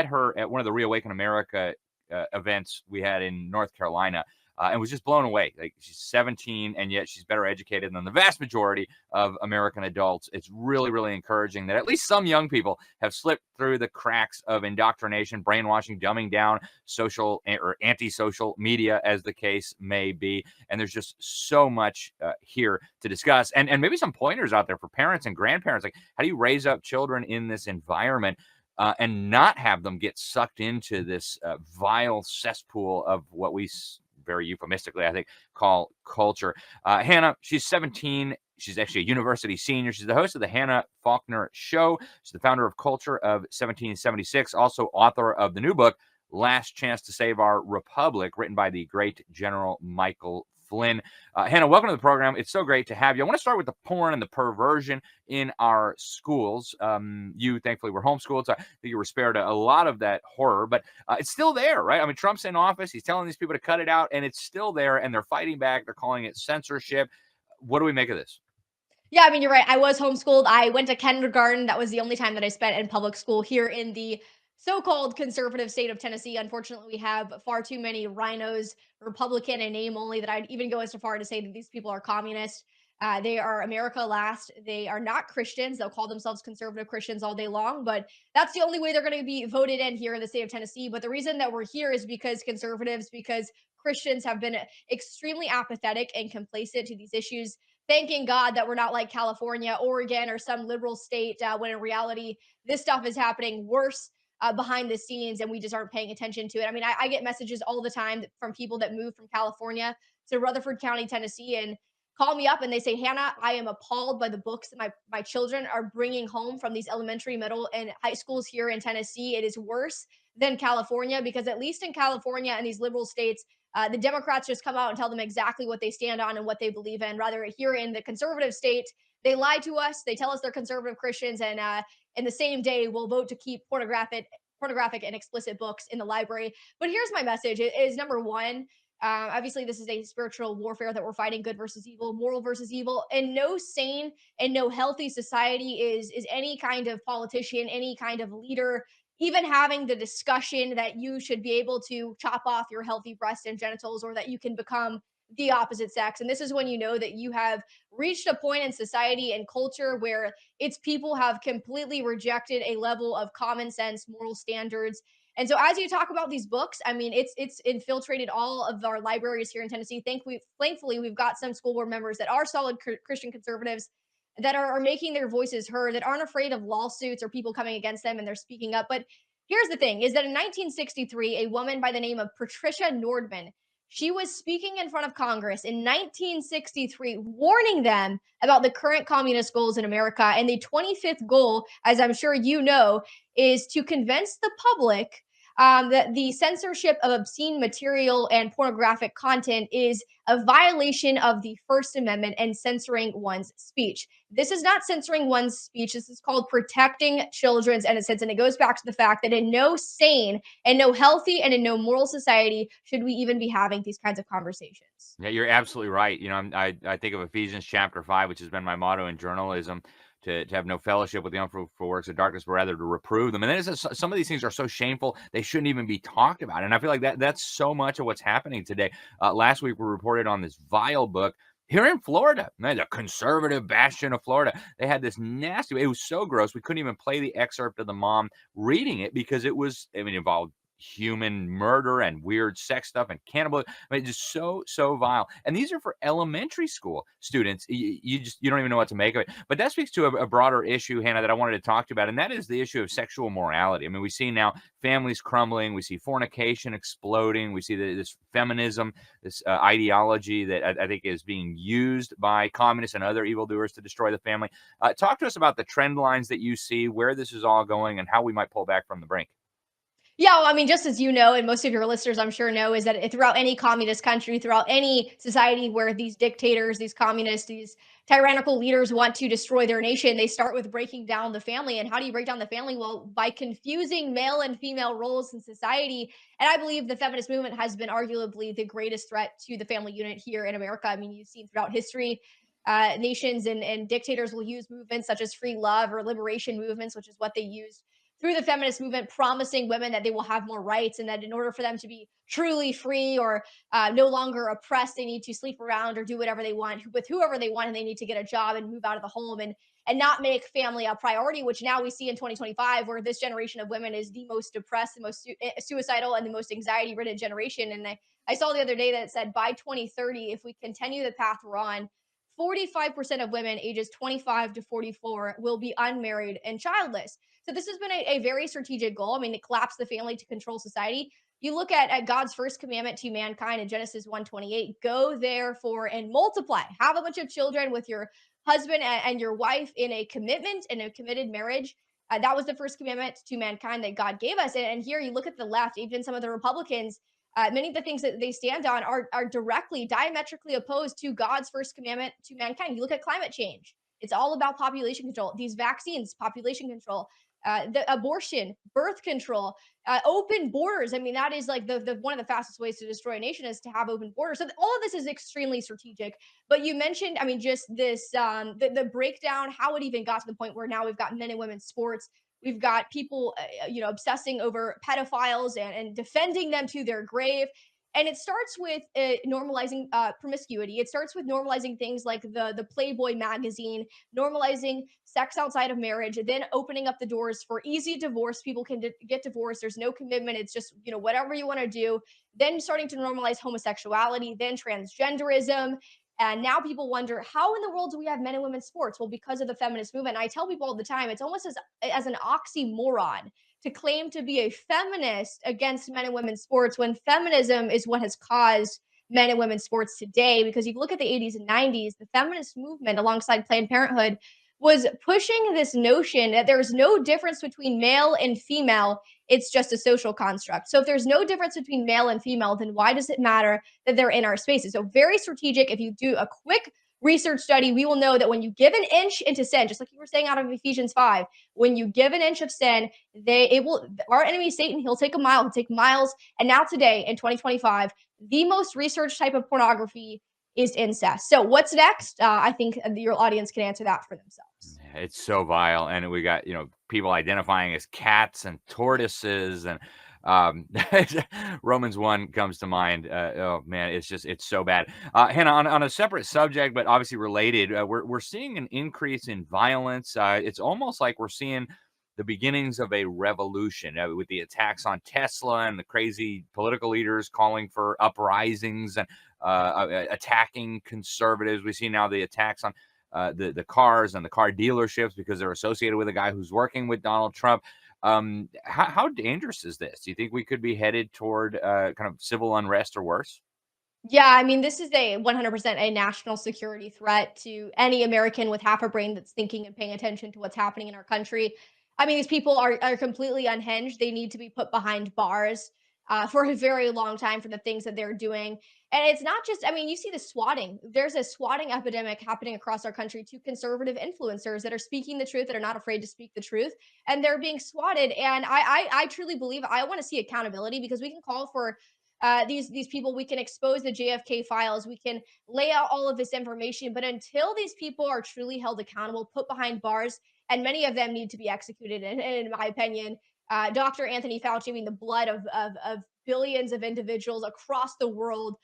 her at one of the Reawaken America events we had in North Carolina. and was just blown away. Like, she's 17, and yet she's better educated than the vast majority of American adults. It's really, really encouraging that at least some young people have slipped through the cracks of indoctrination, brainwashing, dumbing down social or anti-social media, as the case may be. And there's just so much here to discuss, and maybe some pointers out there for parents and grandparents. Like, how do you raise up children in this environment and not have them get sucked into this vile cesspool of what we very euphemistically, I think, call culture? Hannah, she's 17. She's actually a university senior. She's the host of the Hannah Faulkner Show. She's the founder of Culture of 1776, also author of the new book, Last Chance to Save Our Republic, written by the great General Michael Flynn. Hannah, welcome to the program. It's so great to have you. I want to start with the porn and the perversion in our schools. You thankfully were homeschooled, so I think you were spared a lot of that horror, but it's still there, right? I mean, Trump's in office. He's telling these people to cut it out, and it's still there, and they're fighting back. They're calling it censorship. What do we make of this? Yeah, I mean, you're right. I was homeschooled. I went to kindergarten. That was the only time that I spent in public school here in the so-called conservative state of Tennessee. Unfortunately, we have far too many rhinos, Republican in name only, that I'd even go as far to say that these people are communist. They are America last. They are not Christians. They'll call themselves conservative Christians all day long, but that's the only way they're going to be voted in here in the state of Tennessee. But the reason that we're here is because Christians have been extremely apathetic and complacent to these issues, thanking God that we're not like California, Oregon, or some liberal state, when in reality, this stuff is happening worse behind the scenes, and we just aren't paying attention to it. I mean, I get messages all the time from people that move from California to Rutherford County, Tennessee, and call me up and they say, Hannah, I am appalled by the books that my children are bringing home from these elementary, middle, and high schools here in Tennessee. It is worse than California, because at least in California and these liberal states, the Democrats just come out and tell them exactly what they stand on and what they believe in. Rather, here in the conservative state, they lie to us. They tell us they're conservative Christians, and in the same day, will vote to keep pornographic and explicit books in the library. But here's my message: is number one, obviously, this is a spiritual warfare that we're fighting, good versus evil, moral versus evil. And no sane and no healthy society is any kind of politician, any kind of leader, even having the discussion that you should be able to chop off your healthy breasts and genitals, or that you can become the opposite sex. And this is when you know that you have reached a point in society and culture where its people have completely rejected a level of common sense, moral standards. And so, as you talk about these books, I mean, it's infiltrated all of our libraries here in Tennessee. Thankfully, we've got some school board members that are solid Christian conservatives that are making their voices heard, that aren't afraid of lawsuits or people coming against them, and they're speaking up. But here's the thing: is that in 1963, a woman by the name of Patricia Nordman, she was speaking in front of Congress in 1963, warning them about the current communist goals in America. And the 25th goal, as I'm sure you know, is to convince the public that the censorship of obscene material and pornographic content is a violation of the First Amendment and censoring one's speech. This is not censoring one's speech. This is called protecting children's innocence. And it goes back to the fact that in no sane and no healthy and in no moral society should we even be having these kinds of conversations. Yeah, you're absolutely right. You know, I think of Ephesians chapter 5, which has been my motto in journalism, to have no fellowship with the unfruitful works of darkness, but rather to reprove them. And then it says some of these things are so shameful, they shouldn't even be talked about. And I feel like that's so much of what's happening today. Last week, we reported on this vile book here in Florida, man, the conservative bastion of Florida. They had this nasty, it was so gross, we couldn't even play the excerpt of the mom reading it because it was, I mean, it involved human murder and weird sex stuff and cannibalism. I mean, just so vile. And these are for elementary school students. You don't even know what to make of it. But that speaks to a broader issue, Hannah, that I wanted to talk to you about, and that is the issue of sexual morality. I mean, we see now families crumbling. We see fornication exploding. We see this feminism, this ideology that I think is being used by communists and other evildoers to destroy the family. Talk to us about the trend lines that you see, where this is all going, and how we might pull back from the brink. Yeah, well, I mean, just as you know, and most of your listeners, I'm sure, know, is that throughout any communist country, throughout any society where these dictators, these communists, these tyrannical leaders want to destroy their nation, they start with breaking down the family. And how do you break down the family? Well, by confusing male and female roles in society. And I believe the feminist movement has been arguably the greatest threat to the family unit here in America. I mean, you've seen throughout history, nations and dictators will use movements such as free love or liberation movements, which is what they used through the feminist movement promising women that they will have more rights and that in order for them to be truly free or no longer oppressed, they need to sleep around or do whatever they want with whoever they want, and they need to get a job and move out of the home and not make family a priority, which now we see in 2025, where this generation of women is the most depressed, the most suicidal, and the most anxiety ridden generation. And I saw the other day that it said by 2030, if we continue the path we're on, 45% of women ages 25 to 44 will be unmarried and childless. So this has been a very strategic goal. I mean, to collapse the family to control society. You look at God's first commandment to mankind in Genesis 1:28, go therefore and multiply. Have a bunch of children with your husband and your wife in a commitment and a committed marriage. That was the first commandment to mankind that God gave us. And here you look at the left, even some of the Republicans, many of the things that they stand on are directly, diametrically opposed to God's first commandment to mankind. You look at climate change, it's all about population control. These vaccines, population control, the abortion, birth control, open borders. I mean, that is like the one of the fastest ways to destroy a nation is to have open borders. So all of this is extremely strategic. But you mentioned, I mean, just this the breakdown, how it even got to the point where now we've got men and women's sports. We've got people, obsessing over pedophiles and defending them to their grave. And it starts with normalizing promiscuity. It starts with normalizing things like the Playboy magazine, normalizing sex outside of marriage, then opening up the doors for easy divorce. People can get divorced. There's no commitment. It's just, whatever you want to do. Then starting to normalize homosexuality, then transgenderism. And now people wonder, how in the world do we have men and women's sports? Well, because of the feminist movement. And I tell people all the time, it's almost as an oxymoron to claim to be a feminist against men and women's sports when feminism is what has caused men and women's sports today. Because if you look at the 80s and 90s, the feminist movement alongside Planned Parenthood was pushing this notion that there's no difference between male and female. It's just a social construct. So if there's no difference between male and female, then why does it matter that they're in our spaces? So very strategic. If you do a quick research study, we will know that when you give an inch into sin, just like you were saying out of Ephesians 5, when you give an inch of sin, our enemy Satan, he'll take miles. And now today in 2025, the most researched type of pornography is incest. So what's next? I think your audience can answer that for themselves. It's so vile, and we got people identifying as cats and tortoises, and Romans 1 comes to mind. Oh man, it's so bad. Hannah, on a separate subject, but obviously related, we're seeing an increase in violence. It's almost like we're seeing the beginnings of a revolution with the attacks on Tesla and the crazy political leaders calling for uprisings and attacking conservatives. We see now the attacks on the cars and the car dealerships because they're associated with a guy who's working with Donald Trump. How dangerous is this? Do you think we could be headed toward kind of civil unrest or worse? Yeah, I mean, this is a 100% a national security threat to any American with half a brain that's thinking and paying attention to what's happening in our country. I mean, these people are completely unhinged. They need to be put behind bars for a very long time for the things that they're doing. And it's not just, I mean, you see the swatting. There's a swatting epidemic happening across our country to conservative influencers that are speaking the truth, that are not afraid to speak the truth, and they're being swatted. And I truly believe I want to see accountability because we can call for these people. We can expose the JFK files. We can lay out all of this information. But until these people are truly held accountable, put behind bars, and many of them need to be executed, and in my opinion, Dr. Anthony Fauci, I mean, the blood of billions of individuals across the world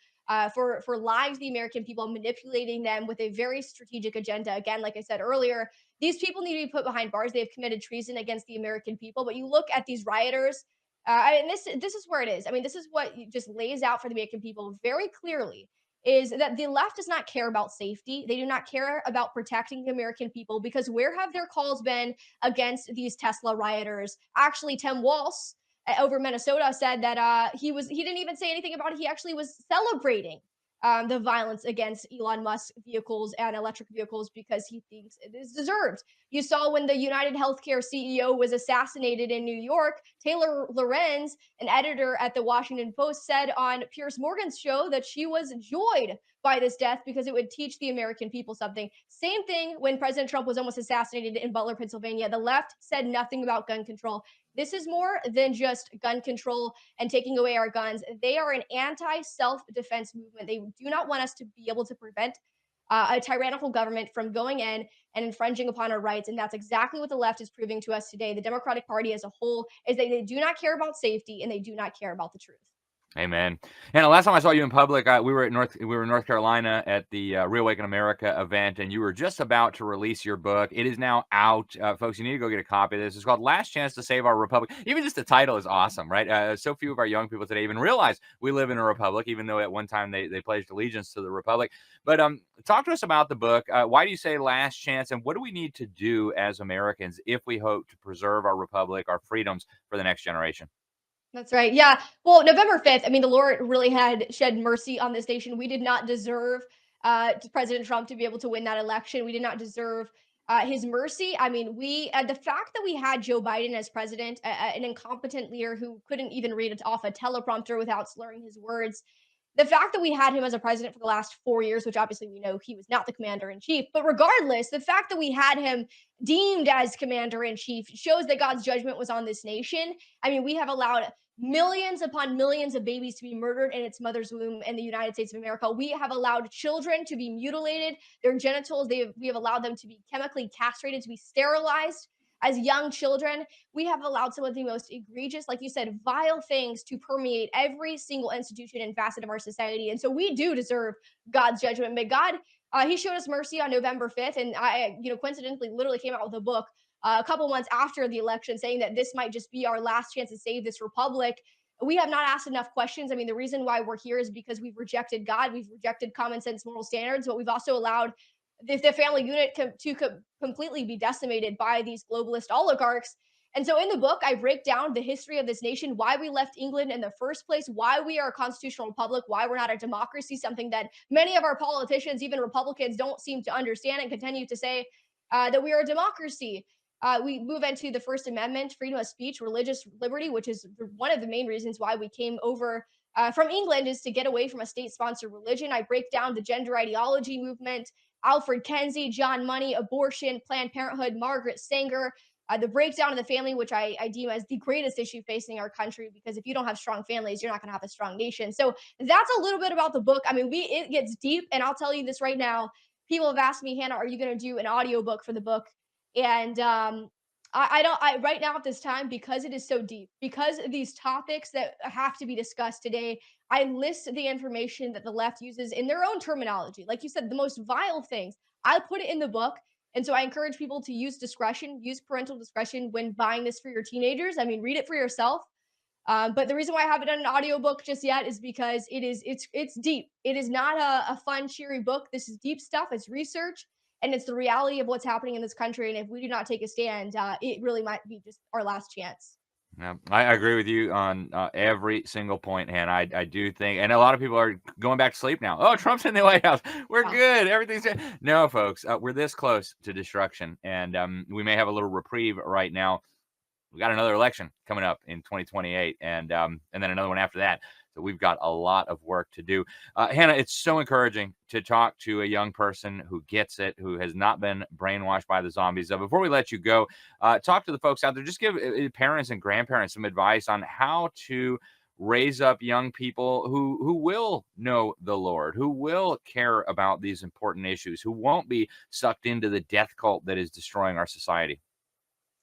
for lying to the American people, manipulating them with a very strategic agenda. Again, like I said earlier, these people need to be put behind bars. They have committed treason against the American people. But you look at these rioters, and this is where it is. I mean, this is what just lays out for the American people very clearly is that the left does not care about safety. They do not care about protecting the American people because where have their calls been against these Tesla rioters? Actually, Tim Walz over Minnesota said that he didn't even say anything about it. He actually was celebrating the violence against Elon Musk vehicles and electric vehicles because he thinks it is deserved. You saw when the United Healthcare CEO was assassinated in New York, Taylor Lorenz, an editor at the Washington Post, said on Piers Morgan's show that she was joyed by this death because it would teach the American people something. Same thing when President Trump was almost assassinated in Butler, Pennsylvania. The left said nothing about gun control. This is more than just gun control and taking away our guns. They are an anti-self-defense movement. They do not want us to be able to prevent a tyrannical government from going in and infringing upon our rights. And that's exactly what the left is proving to us today. The Democratic Party as a whole is that they do not care about safety and they do not care about the truth. Amen. And the last time I saw you in public, we were in North Carolina at the Reawaken America event, and you were just about to release your book. It is now out, folks. You need to go get a copy of this. It's called "Last Chance to Save Our Republic." Even just the title is awesome, right? So few of our young people today even realize we live in a republic, even though at one time they pledged allegiance to the republic. But talk to us about the book. Why do you say "last chance," and what do we need to do as Americans if we hope to preserve our republic, our freedoms for the next generation? That's right. Yeah. Well, November 5th, I mean, the Lord really had shed mercy on this nation. We did not deserve President Trump to be able to win that election. We did not deserve his mercy. I mean, the fact that we had Joe Biden as president, an incompetent leader who couldn't even read it off a teleprompter without slurring his words, the fact that we had him as a president for the last 4 years, which obviously we know he was not the commander in chief, but regardless, the fact that we had him deemed as commander in chief shows that God's judgment was on this nation. I mean, we have allowed millions upon millions of babies to be murdered in its mother's womb in the United States of America. We have allowed children to be mutilated, their genitals, we have allowed them to be chemically castrated, to be sterilized as young children. We have allowed some of the most egregious, like you said, vile things to permeate every single institution and facet of our society. And so we do deserve God's judgment. May God, he showed us mercy on November 5th. And I, coincidentally, literally came out with a book a couple months after the election saying that this might just be our last chance to save this republic. We have not asked enough questions. I mean, the reason why we're here is because we've rejected God, we've rejected common sense moral standards, but we've also allowed the family unit to completely be decimated by these globalist oligarchs. And so in the book, I break down the history of this nation, why we left England in the first place, why we are a constitutional republic, why we're not a democracy, something that many of our politicians, even Republicans, don't seem to understand and continue to say that we are a democracy. We move into the First Amendment, freedom of speech, religious liberty, which is one of the main reasons why we came over from England, is to get away from a state-sponsored religion. I break down the gender ideology movement, Alfred Kinsey, John Money, abortion, Planned Parenthood, Margaret Sanger, the breakdown of the family, which I deem as the greatest issue facing our country, because if you don't have strong families, you're not going to have a strong nation. So that's a little bit about the book. I mean, it gets deep, and I'll tell you this right now. People have asked me, Hannah, are you going to do an audiobook for the book? And I right now at this time, because it is so deep, because of these topics that have to be discussed today, I list the information that the left uses in their own terminology. Like you said, the most vile things, I'll put it in the book. And so I encourage people to use discretion, use parental discretion when buying this for your teenagers. I mean, read it for yourself. But the reason why I haven't done an audiobook just yet is because it's deep. It is not a fun, cheery book. This is deep stuff. It's research, and it's the reality of what's happening in this country. And if we do not take a stand, it really might be just our last chance. Yeah, I agree with you on every single point, Hannah. I do think, and a lot of people are going back to sleep now. Oh, Trump's in the White House. We're good. Everything's good. No, folks, we're this close to destruction, and we may have a little reprieve right now. We got another election coming up in 2028, and then another one after that. So we've got a lot of work to do. Hannah, it's so encouraging to talk to a young person who gets it, who has not been brainwashed by the zombies. Before we let you go, talk to the folks out there. Just give parents and grandparents some advice on how to raise up young people who will know the Lord, who will care about these important issues, who won't be sucked into the death cult that is destroying our society.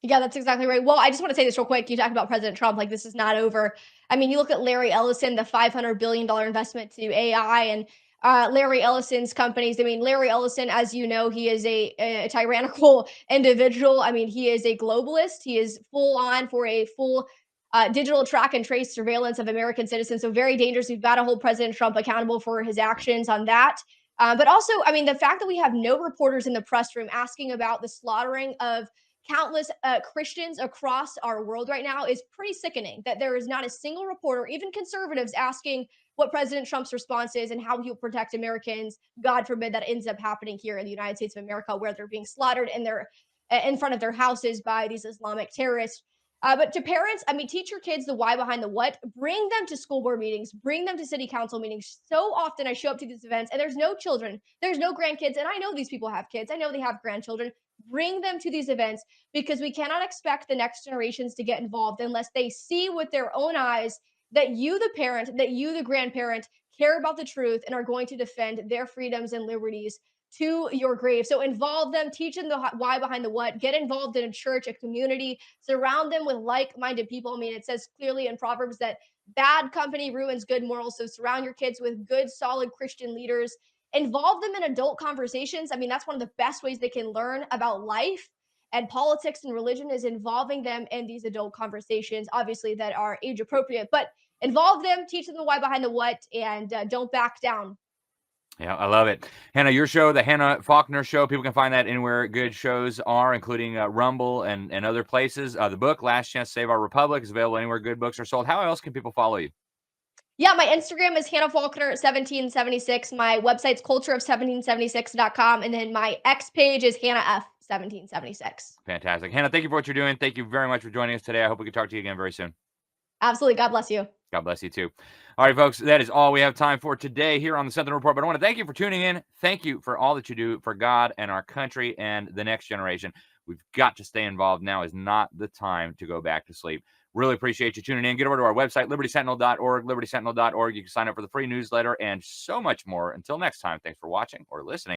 Yeah, that's exactly right. Well, I just want to say this real quick. You talked about President Trump, like this is not over. I mean, you look at Larry Ellison, the $500 billion investment to AI, and Larry Ellison's companies. I mean, Larry Ellison, as you know, he is a tyrannical individual. I mean, he is a globalist. He is full on for a full digital track and trace surveillance of American citizens. So very dangerous. We've got to hold President Trump accountable for his actions on that. But also, I mean, the fact that we have no reporters in the press room asking about the slaughtering of countless Christians across our world right now is pretty sickening, that there is not a single reporter, even conservatives, asking what President Trump's response is and how he'll protect Americans. God forbid that ends up happening here in the United States of America, where they're being slaughtered in front of their houses by these Islamic terrorists. But to parents, I mean, teach your kids the why behind the what. Bring them to school board meetings. Bring them to city council meetings. So often I show up to these events and there's no children. There's no grandkids. And I know these people have kids. I know they have grandchildren. Bring them to these events, because we cannot expect the next generations to get involved unless they see with their own eyes that you, the parent, that you, the grandparent, care about the truth and are going to defend their freedoms and liberties to your grave. So involve them, teach them the why behind the what, get involved in a church, a community, surround them with like-minded people. I mean, it says clearly in Proverbs that bad company ruins good morals. So surround your kids with good, solid Christian leaders. Involve them in adult conversations. I mean, that's one of the best ways they can learn about life and politics and religion is involving them in these adult conversations, obviously that are age appropriate, but involve them, teach them the why behind the what, and don't back down. Yeah, I love it. Hannah, your show, the Hannah Faulkner Show, people can find that anywhere good shows are, including Rumble and other places. The book, Last Chance to Save Our Republic, is available anywhere good books are sold. How else can people follow you? Yeah, my Instagram is Hannah Faulkner 1776. My website's cultureof1776.com. And then my X page is Hannah F 1776. Fantastic. Hannah, thank you for what you're doing. Thank you very much for joining us today. I hope we can talk to you again very soon. Absolutely. God bless you. God bless you too. All right, folks, that is all we have time for today here on the Sentinel Report. But I want to thank you for tuning in. Thank you for all that you do for God and our country and the next generation. We've got to stay involved. Now is not the time to go back to sleep. Really appreciate you tuning in. Get over to our website, libertysentinel.org, libertysentinel.org. You can sign up for the free newsletter and so much more. Until next time, thanks for watching or listening.